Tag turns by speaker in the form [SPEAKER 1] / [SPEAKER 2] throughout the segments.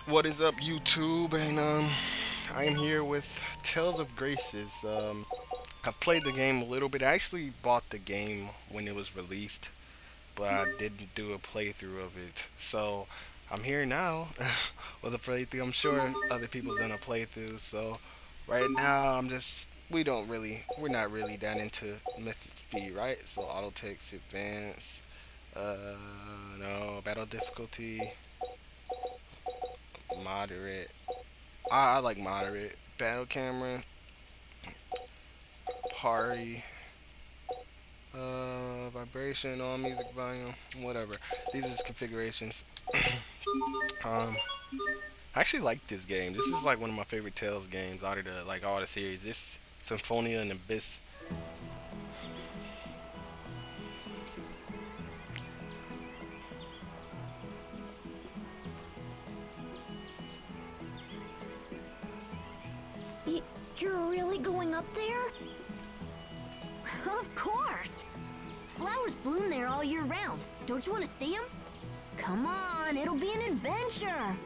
[SPEAKER 1] What is up, YouTube? And I am here with Tales of Graces. I've played the game a little bit. I actually bought the game when it was released, but I didn't do a playthrough of it. So I'm here now with a playthrough. I'm sure other people's done a playthrough. So right now we're not really that into message speed, right? So auto text advance. No battle difficulty moderate. I like moderate. Battle camera, party, vibration, all music volume, whatever. These are just configurations. um, I actually like this game. This is like one of my favorite Tales games out of the like all the series. This Symphonia and Abyss.
[SPEAKER 2] You're really going up there? Of course! Flowers bloom there all year round. Don't you want to see them? Come on, it'll be an adventure!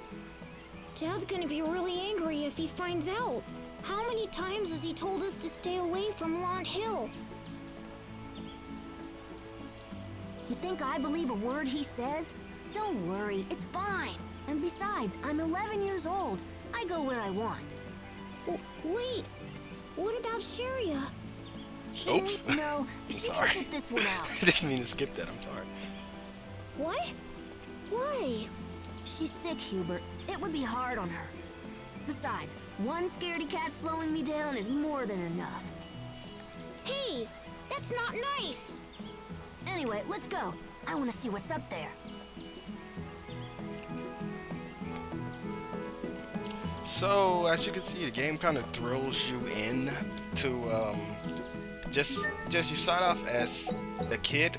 [SPEAKER 2] Dad's gonna be really angry if he finds out. How many times has he told us to stay away from Lond Hill? You think I believe a word he says? Don't worry, it's fine. And besides, I'm 11 years old. I go where I want. Wait, what about Sharia?
[SPEAKER 1] Oops.
[SPEAKER 2] No, she can sit this one out.
[SPEAKER 1] I didn't mean to skip that. I'm sorry.
[SPEAKER 2] What? Why? She's sick, Hubert. It would be hard on her. Besides, one scaredy cat slowing me down is more than enough. Hey, that's not nice. Anyway, let's go. I want to see what's up there.
[SPEAKER 1] So as you can see, the game kind of throws you in to just you start off as the kid,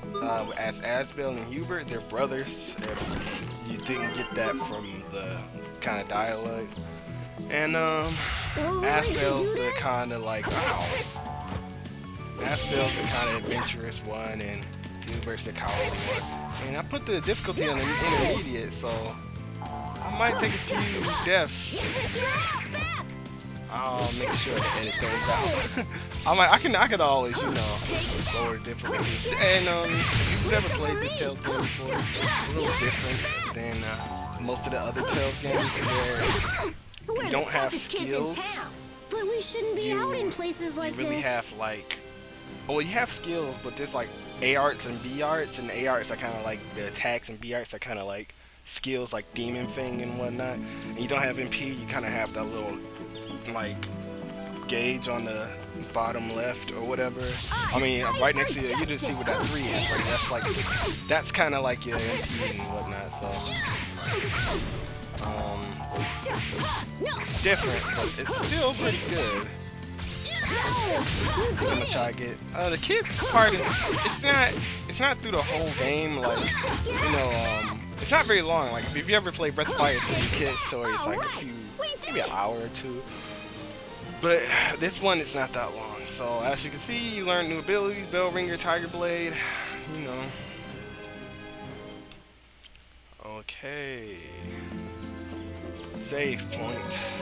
[SPEAKER 1] as Asbel and Hubert. They're brothers. And you didn't get that from the kind of dialogue. And Asbel's the kind of like Asbel's the kind of adventurous one, and Hubert's the cowardly one. And I put the difficulty on the intermediate, so I might take a few deaths. I'll make sure to edit those out. I could always, lower the difficulty. And if you've never played this Tales game before, it's a little different than most of the other Tales games where you don't have skills.
[SPEAKER 2] But we shouldn't be out in places like
[SPEAKER 1] this. You really have like, well, you have skills, but there's like A arts and B arts, and the A arts are kind of like the attacks, and B arts are kind of like skills like Demon Fang and whatnot. And you don't have MP, you kind of have that little like gauge on the bottom left or whatever. I mean, right next to you, you just see what that 3 is, right? That's kind of like your MP and whatnot. So it's different, but it's still pretty good. I'm gonna try to get the kids part is it's not through the whole game, like it's not very long. Like if you ever play Breath of Fire 2, the kids story is like maybe an hour or two. But this one is not that long. So as you can see, you learn new abilities: Bell Ringer, Tiger Blade. Okay. Save point.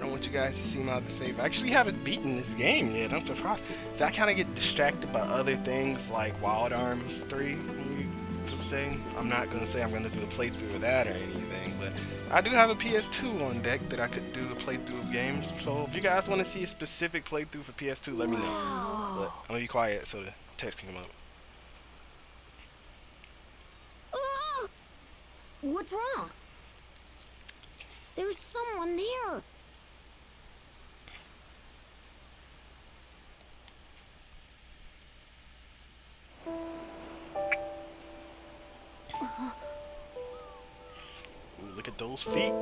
[SPEAKER 1] I want you guys to see my other save. I actually haven't beaten this game yet. I'm surprised. So I kind of get distracted by other things like Wild Arms 3. I'm not going to say I'm going to do a playthrough of that or anything, but I do have a PS2 on deck that I could do a playthrough of games. So if you guys want to see a specific playthrough for PS2, let me know. But I'm going to be quiet so the text can come up.
[SPEAKER 2] What's wrong? There's someone there.
[SPEAKER 1] Ooh, look at those feet.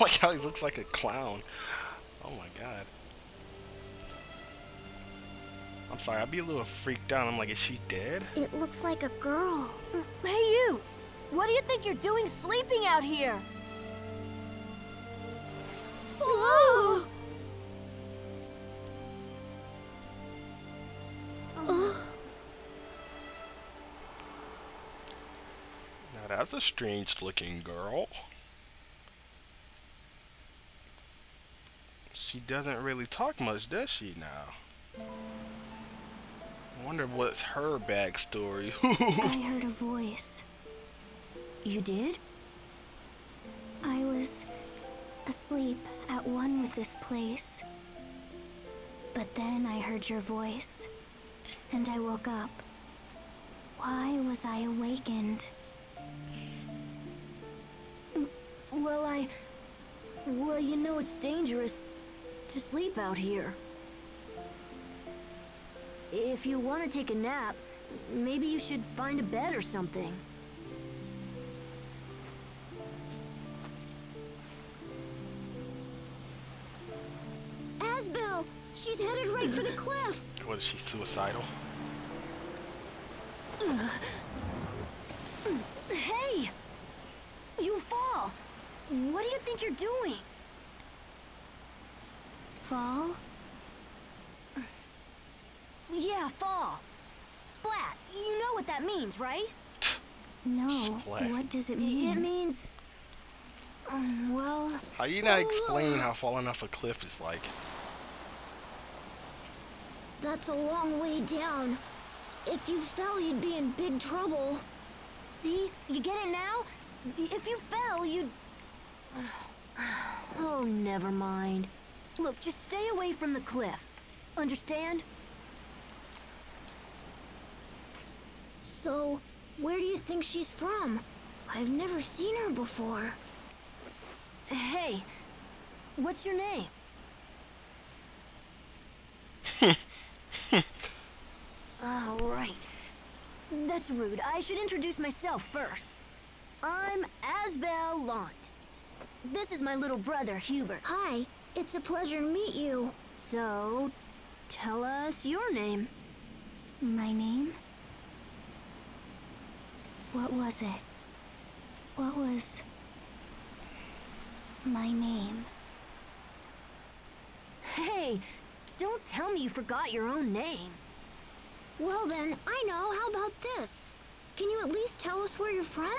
[SPEAKER 1] Like how he looks like a clown. Oh my god. I'm sorry, I'd be a little freaked out. I'm like, is she dead?
[SPEAKER 2] It looks like a girl.
[SPEAKER 3] Hey you! What do you think you're doing sleeping out here?
[SPEAKER 2] Oh!
[SPEAKER 1] That's a strange looking girl. She doesn't really talk much, does she now? I wonder what's her backstory.
[SPEAKER 2] I heard a voice. You did? I was asleep at one with this place. But then I heard your voice, and I woke up. Why was I awakened? Well, you know it's dangerous to sleep out here. If you want to take a nap, maybe you should find a bed or something.
[SPEAKER 3] Asbel! She's headed right for the cliff!
[SPEAKER 1] What, is she suicidal?
[SPEAKER 2] Hey! You fall! What do you think you're doing? Fall? Yeah, fall. Splat. You know what that means, right? No.
[SPEAKER 1] Splat.
[SPEAKER 2] What does it mean? It means... well...
[SPEAKER 1] How you not explain how falling off a cliff is like?
[SPEAKER 3] That's a long way down. If you fell, you'd be in big trouble.
[SPEAKER 2] See? You get it now? If you fell, you'd... Oh, never mind. Look, just stay away from the cliff. Understand?
[SPEAKER 3] So, where do you think she's from? I've never seen her before.
[SPEAKER 2] Hey, what's your name? Oh, right. That's rude. I should introduce myself first. I'm Asbel Lant. This is my little brother, Hubert.
[SPEAKER 3] Hi, it's a pleasure to meet you.
[SPEAKER 2] So, tell us your name. My name? What was it? What was my name? Hey, don't tell me you forgot your own name.
[SPEAKER 3] Well then, I know. How about this? Can you at least tell us where you're from?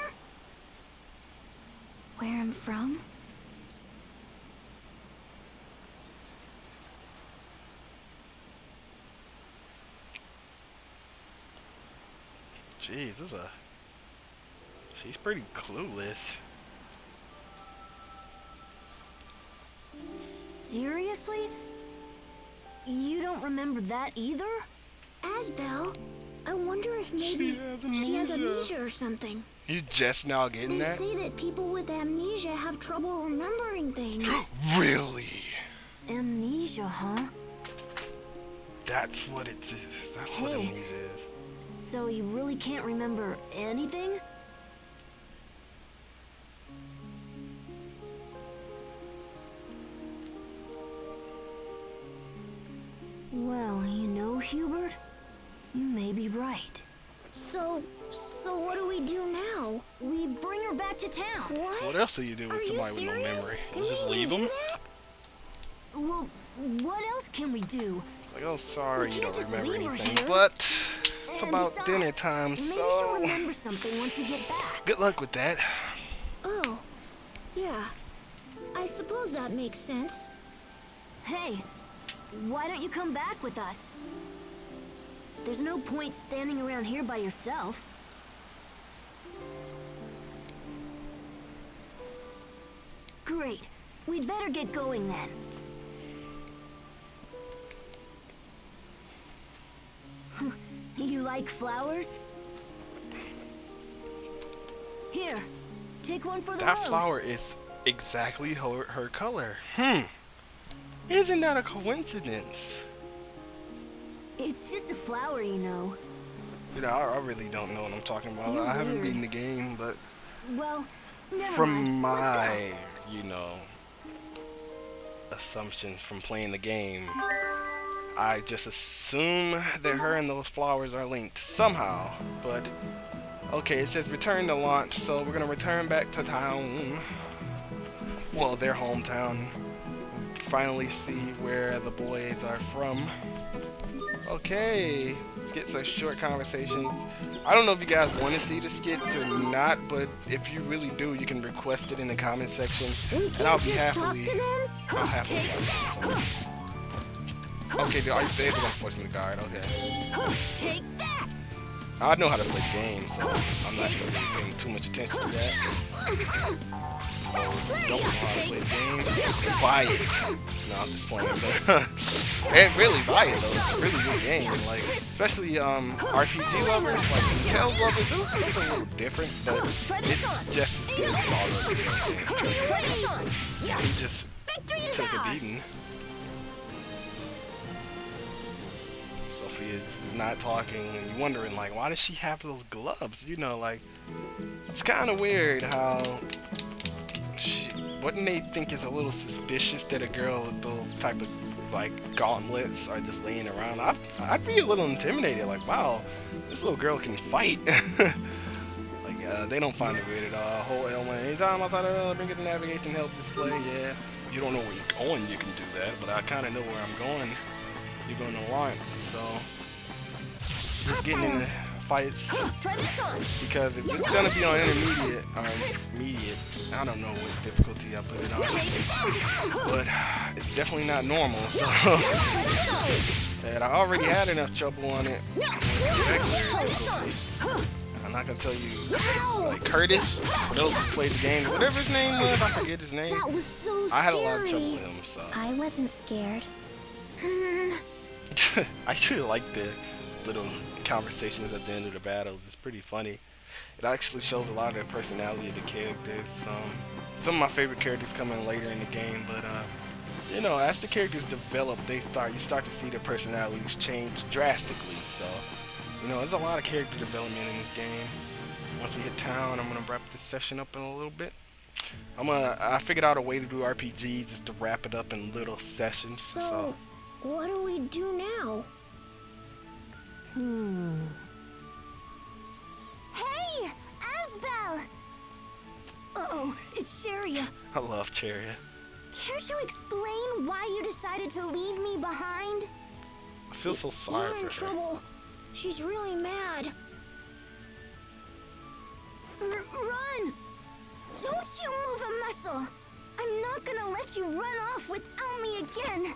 [SPEAKER 2] Where I'm from?
[SPEAKER 1] Jeez, she's pretty clueless.
[SPEAKER 2] Seriously? You don't remember that either?
[SPEAKER 3] Asbel, I wonder if maybe she has amnesia or something.
[SPEAKER 1] You just now getting
[SPEAKER 3] They
[SPEAKER 1] that?
[SPEAKER 3] say that people with amnesia have trouble remembering things.
[SPEAKER 1] Really?
[SPEAKER 2] Amnesia, huh?
[SPEAKER 1] That's what it is. That's what
[SPEAKER 2] Hey.
[SPEAKER 1] amnesia is.
[SPEAKER 2] So you really can't remember anything? Well, you know, Hubert, you may be right.
[SPEAKER 3] So what do we do now?
[SPEAKER 2] We bring her back to town.
[SPEAKER 1] What else do you do with
[SPEAKER 3] Are you
[SPEAKER 1] somebody with no
[SPEAKER 3] serious?
[SPEAKER 1] memory?
[SPEAKER 3] Can
[SPEAKER 1] You just
[SPEAKER 3] you
[SPEAKER 1] leave
[SPEAKER 3] do
[SPEAKER 1] them?
[SPEAKER 3] that?
[SPEAKER 2] Well, what else can we do?
[SPEAKER 1] Like, oh, sorry,
[SPEAKER 2] We
[SPEAKER 1] you
[SPEAKER 2] can't
[SPEAKER 1] don't
[SPEAKER 2] just
[SPEAKER 1] remember
[SPEAKER 2] leave her
[SPEAKER 1] anything.
[SPEAKER 2] here.
[SPEAKER 1] But it's
[SPEAKER 2] And
[SPEAKER 1] about
[SPEAKER 2] besides,
[SPEAKER 1] dinner time,
[SPEAKER 2] maybe she'll
[SPEAKER 1] so
[SPEAKER 2] remember something once we get back.
[SPEAKER 1] good luck with that.
[SPEAKER 3] Oh, yeah. I suppose that makes sense.
[SPEAKER 2] Hey, why don't you come back with us? There's no point standing around here by yourself. Great. We'd better get going then. You like flowers? Here, take one for the
[SPEAKER 1] That
[SPEAKER 2] road.
[SPEAKER 1] flower is exactly her color. Isn't that a coincidence?
[SPEAKER 2] It's just a flower, you know.
[SPEAKER 1] You know, I really don't know what I'm talking about.
[SPEAKER 2] You're
[SPEAKER 1] I haven't
[SPEAKER 2] weird.
[SPEAKER 1] beaten the game, but
[SPEAKER 2] Well, never
[SPEAKER 1] from
[SPEAKER 2] mind. Let's go.
[SPEAKER 1] my, you know, assumptions from playing the game, I just assume that her and those flowers are linked somehow. But okay, it says return to launch, so we're gonna return back to town. Well, their hometown. Finally see where the boys are from. Okay, skits are short conversations. I don't know if you guys want to see the skits or not, but if you really do, you can request it in the comment section, and I'll be happily watch it. Okay, are you safe? They're gonna force me to guard. Okay.
[SPEAKER 2] Take that!
[SPEAKER 1] I know how to play games, so I'm not really paying too much attention to that. Don't know how to play games. Buy it. No, I'm just playing. And really buy it though. It's a really good game. Like, especially RPG lovers, like Tales lovers. It was something a little different, but it's just as good as all the other games. He just took a beating. Sophia is not talking, and you're wondering, like, why does she have those gloves? You know, like, it's kind of weird how wouldn't they think it's a little suspicious that a girl with those type of, like, gauntlets are just laying around? I'd be a little intimidated, like, wow, this little girl can fight. Like, they don't find it weird at all. Whole element, anytime outside of bring it to navigation help display, yeah. You don't know where you're going, you can do that, but I kind of know where I'm going. You're going to want, so just getting in the fights, because if it's gonna be on intermediate or immediate, I don't know what difficulty I put it on, but it's definitely not normal, so and I already had enough trouble on it with regular difficulty. I'm not gonna tell you, like Curtis, for those who played the game, whatever his name was, I forget his name.
[SPEAKER 3] That was so scary.
[SPEAKER 1] I had a lot of trouble with him, so
[SPEAKER 3] I wasn't scared.
[SPEAKER 1] I actually like the little conversations at the end of the battles. It's pretty funny. It actually shows a lot of the personality of the characters. Some of my favorite characters come in later in the game, but you know, as the characters develop, you start to see their personalities change drastically. So, you know, there's a lot of character development in this game. Once we hit town, I'm gonna wrap this session up in a little bit. I figured out a way to do RPGs just to wrap it up in little sessions. So
[SPEAKER 3] what do we do now?
[SPEAKER 2] Hey! Asbel! Uh-oh, it's Cheria.
[SPEAKER 1] I love Cheria.
[SPEAKER 2] Care to explain why you decided to leave me behind?
[SPEAKER 1] I feel so sorry
[SPEAKER 3] You're in
[SPEAKER 1] for her.
[SPEAKER 3] trouble. She's really mad.
[SPEAKER 2] Run! Don't you move a muscle! I'm not gonna let you run off without me again!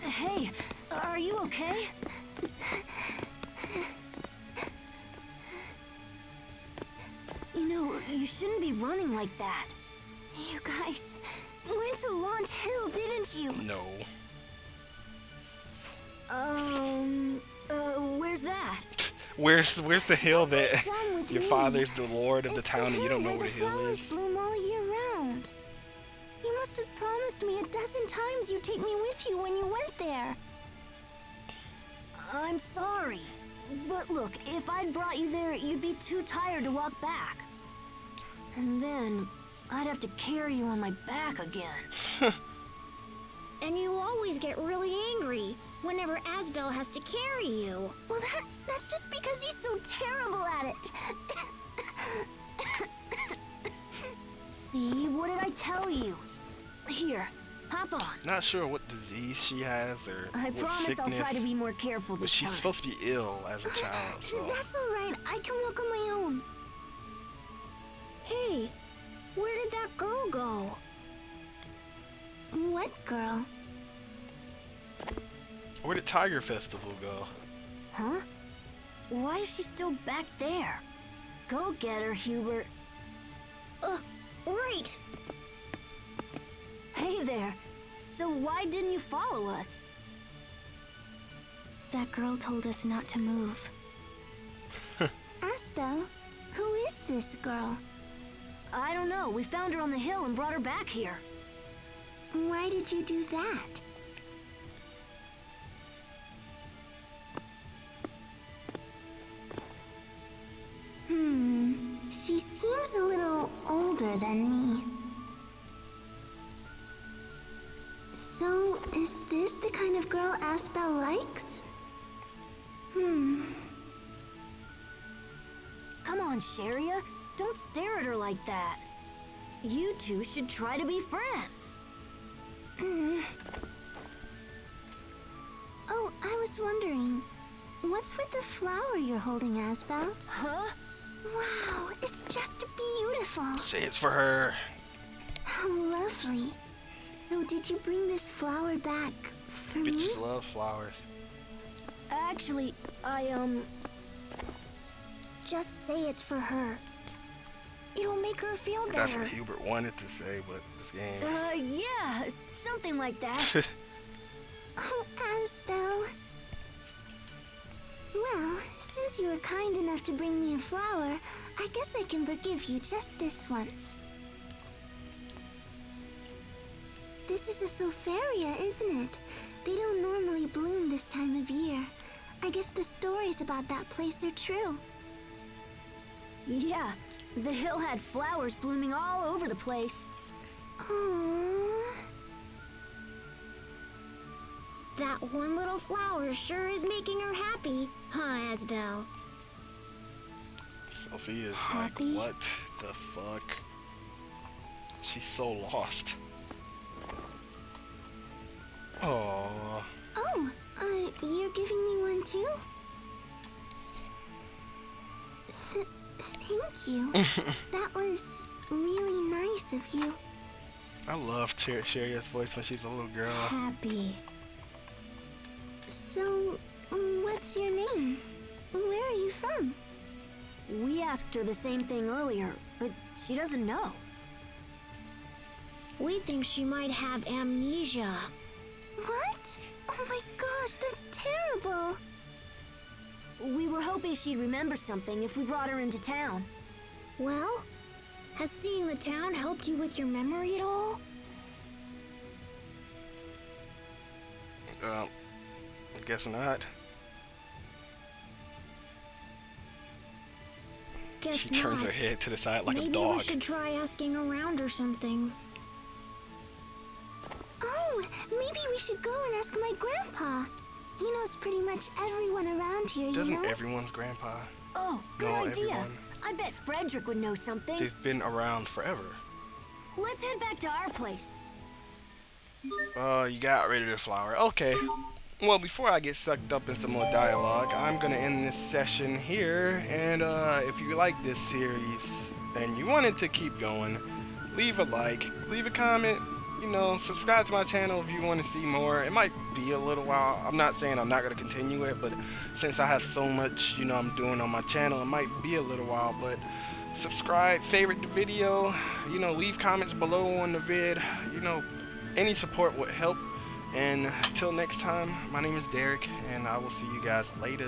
[SPEAKER 2] Hey, are you okay? You know, you shouldn't be running like that. You guys went to Launch Hill, didn't you?
[SPEAKER 1] No.
[SPEAKER 2] Where's that?
[SPEAKER 1] Where's the hill that
[SPEAKER 2] Done with
[SPEAKER 1] your
[SPEAKER 2] me.
[SPEAKER 1] father's the lord of the
[SPEAKER 2] It's
[SPEAKER 1] town and you don't know
[SPEAKER 2] where
[SPEAKER 1] where the
[SPEAKER 2] the
[SPEAKER 1] hill
[SPEAKER 2] flowers
[SPEAKER 1] is?
[SPEAKER 2] bloom all year round. You must have promised me 12 times you'd take me with you when you went there. I'm sorry, but look, if I'd brought you there, you'd be too tired to walk back. And then I'd have to carry you on my back again.
[SPEAKER 3] And you always get really angry whenever Asbel has to carry you.
[SPEAKER 2] Well, that's just because he's so terrible at it. See, what did I tell you? Here, hop on.
[SPEAKER 1] Not sure what disease she has or
[SPEAKER 2] I
[SPEAKER 1] what
[SPEAKER 2] promise
[SPEAKER 1] sickness,
[SPEAKER 2] I'll try to be more careful
[SPEAKER 1] but
[SPEAKER 2] this
[SPEAKER 1] she's
[SPEAKER 2] time.
[SPEAKER 1] supposed to be ill as a child, so
[SPEAKER 2] That's all right. I can walk on my own.
[SPEAKER 3] Hey, where did that girl go?
[SPEAKER 2] What girl?
[SPEAKER 1] where did Tiger Festival go?
[SPEAKER 2] Huh? Why is she still back there? Go get her, Hubert.
[SPEAKER 3] Right.
[SPEAKER 2] Hey there. So why didn't you follow us? That girl told us not to move. Asbel, who is this girl? I don't know. We found her on the hill and brought her back here. Why did you do that? She seems a little older than me. So, is this the kind of girl Asbel likes? Come on, Cheria. Don't stare at her like that. You two should try to be friends.
[SPEAKER 3] Oh, I was wondering, what's with the flower you're holding, Asbel?
[SPEAKER 2] Huh?
[SPEAKER 3] Wow, it's just beautiful.
[SPEAKER 1] Say it's for her.
[SPEAKER 3] How lovely. So did you bring this flower back for me?
[SPEAKER 1] Bitches love flowers.
[SPEAKER 2] Actually,
[SPEAKER 3] Just say it's for her. It'll make her feel better.
[SPEAKER 1] That's what Hubert wanted to say, but this game.
[SPEAKER 2] Yeah, something like that.
[SPEAKER 3] Oh, Asbel. Well, since you were kind enough to bring me a flower, I guess I can forgive you just this once. This is a Sofaria, isn't it? They don't normally bloom this time of year. I guess the stories about that place are true.
[SPEAKER 2] Yeah, the hill had flowers blooming all over the place.
[SPEAKER 3] Aww. That one little flower sure is making her happy, huh, Asbel?
[SPEAKER 1] Sophia's
[SPEAKER 3] Happy?
[SPEAKER 1] like, what the fuck? She's so lost. Oh.
[SPEAKER 3] Oh, you're giving me one too? Thank you. That was really nice of you.
[SPEAKER 1] I love Sharia's voice when she's a little girl.
[SPEAKER 3] Happy. So, what's your name? Where are you from?
[SPEAKER 2] We asked her the same thing earlier, but she doesn't know.
[SPEAKER 3] We think she might have amnesia. What? Oh my gosh, that's terrible.
[SPEAKER 2] We were hoping she'd remember something if we brought her into town.
[SPEAKER 3] Well, has seeing the town helped you with your memory at all?
[SPEAKER 1] I guess not.
[SPEAKER 3] Guess
[SPEAKER 1] She turns
[SPEAKER 3] not.
[SPEAKER 1] her head to the side like
[SPEAKER 3] Maybe
[SPEAKER 1] a dog.
[SPEAKER 3] we should try asking around or something. Oh, maybe we should go and ask my grandpa. He knows pretty much everyone around here,
[SPEAKER 1] Doesn't
[SPEAKER 3] you know?
[SPEAKER 1] everyone's grandpa?
[SPEAKER 2] Oh, good
[SPEAKER 1] No,
[SPEAKER 2] idea.
[SPEAKER 1] everyone.
[SPEAKER 2] I bet Frederick would know something.
[SPEAKER 1] They've been around forever.
[SPEAKER 2] Let's head back to our place.
[SPEAKER 1] You got rid of the flower. Okay. Well, before I get sucked up in some more dialogue, I'm gonna end this session here. And if you like this series and you wanted to keep going, leave a like, leave a comment. You know, subscribe to my channel if you want to see more. It might be a little while. I'm not saying I'm not going to continue it, but since I have so much, you know, I'm doing on my channel, it might be a little while. But subscribe, favorite the video, you know, leave comments below on the vid. You know, any support would help. And until next time, my name is Derek, and I will see you guys later.